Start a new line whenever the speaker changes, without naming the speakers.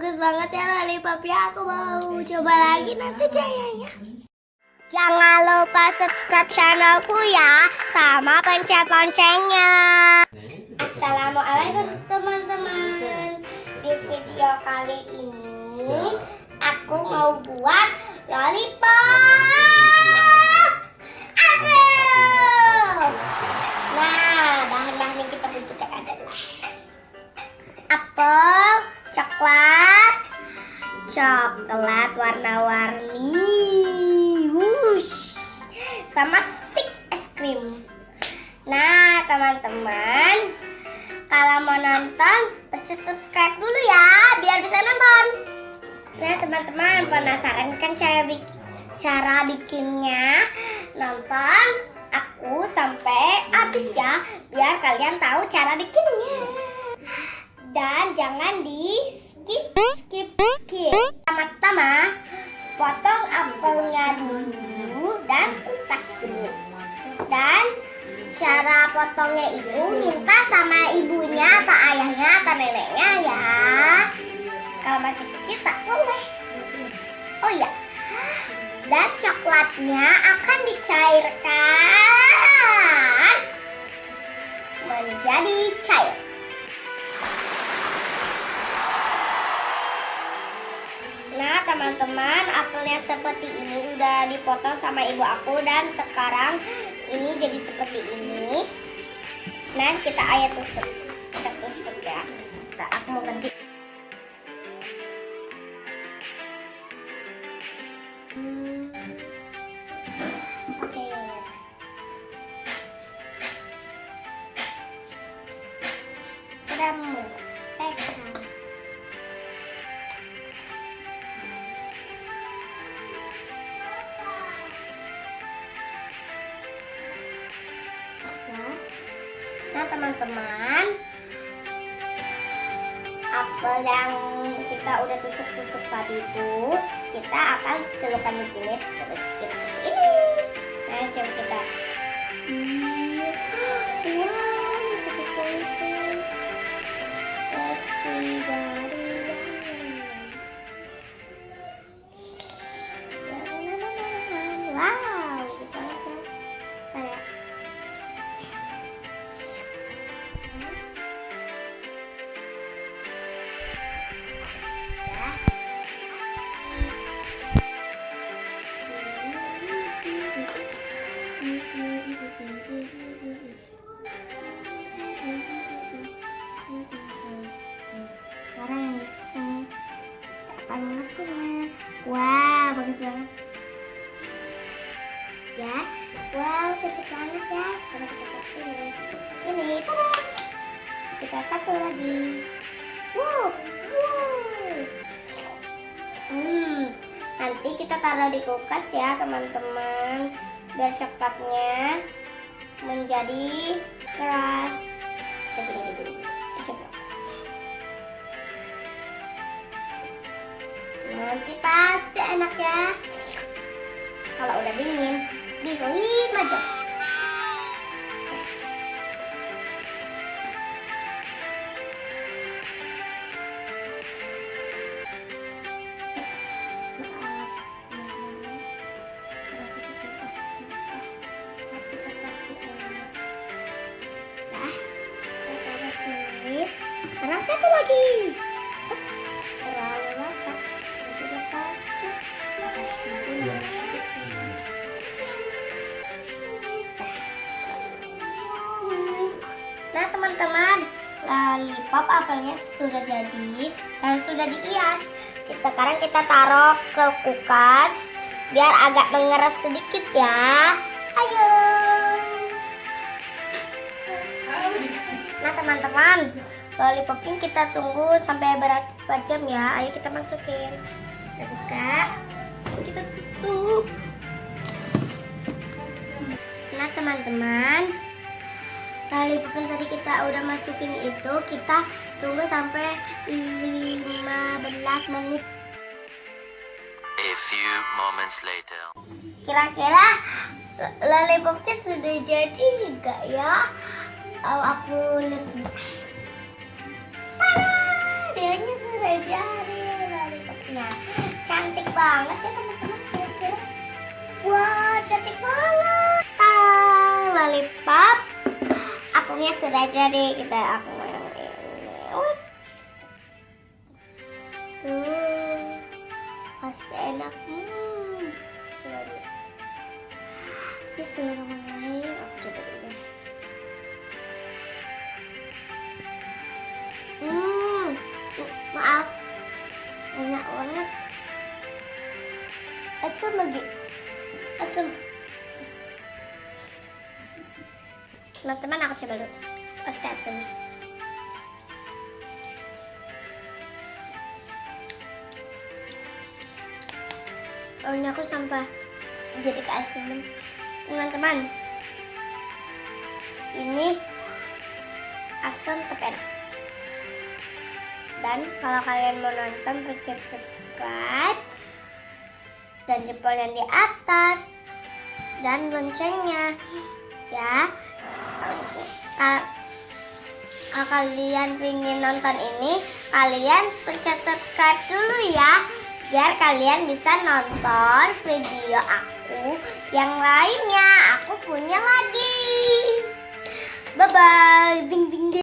bagus banget ya lollipopnya. Aku mau coba lagi nanti kayaknya. Jangan lupa subscribe channelku ya, sama pencet loncengnya. Assalamualaikum teman-teman. Di video kali ini aku mau buat lollipop apel. Nah, bahan-bahan yang kita butuhkan adalah apel, coklat warna-warni, sama stick es krim. Nah, teman-teman, kalau mau nonton, pencet subscribe dulu ya, biar bisa nonton. Nah, teman-teman, penasaran kan cara bikinnya? Nonton aku sampai habis ya, biar kalian tahu cara bikinnya. Dan jangan di skip. Pertama-tama potong apelnya dulu dan kupas dulu. Dan cara potongnya itu minta sama ibunya atau ayahnya atau neneknya ya. Kalau masih kecil tak boleh. Oh iya. Dan coklatnya akan dicairkan menjadi cair. Nah, teman-teman, apelnya seperti ini udah dipotong sama ibu aku dan sekarang ini jadi seperti ini. Nah, kita tusuk ya. Aku mau ganti. Oke. Kamu pegang. Nah, teman-teman, apel yang kita udah tusuk-tusuk tadi itu kita akan celupkan di sini. Terus kita tusuk ini. Nah, coba kita. Wow, bagus banget. Wow, bagus banget ya. Kayak sekarang yang disukai panasnya. Wow, bagus banget ya. Wow, cantik banget ya. Sekarang kita kasih ini, tada. Kita satu lagi. Wow. Nanti kita taruh di kulkas ya, teman-teman, biar coklatnya menjadi keras. Nanti pasti enak ya. Kalau udah dingin, di 5 jam. Sekarang satu lagi. Ups, terlalu rata. Jadi lepas. Nah, teman-teman, lollipop apelnya sudah jadi dan sudah dihias. Sekarang kita taruh ke kulkas biar agak mengeras sedikit ya. Ayo. Nah, teman-teman, lollipopnya kita tunggu sampai berapa jam ya. Ayo kita masukin. Kita buka. Terus kita tutup. Nah, teman-teman, lollipop yang tadi kita udah masukin itu kita tunggu sampai 15 menit.
A few moments later.
Kira-kira lollipopnya sudah jadi enggak ya? Aku lihat. Dianya sudah jadi Nah, cantik banget ya teman-teman. Kira-kira. Wah, cantik banget. Lollipop. Akunya sudah jadi. Aku yang ini. Tuh, pasti enak. Coba dulu. Bismillahirrahmanirrahim. Aku coba dulu. Maaf, enak banget. Itu lagi asam. Teman-teman, aku coba dulu. Pasti asam. Ini aku sampai jadi keasaman. Teman-teman, ini asam tapi enak. Dan kalau kalian mau nonton, pencet subscribe dan jempol yang di atas dan loncengnya ya. Kalau kalian ingin nonton ini, kalian pencet subscribe dulu ya, biar kalian bisa nonton video aku yang lainnya. Aku punya lagi. Bye bye. Ding ding ding.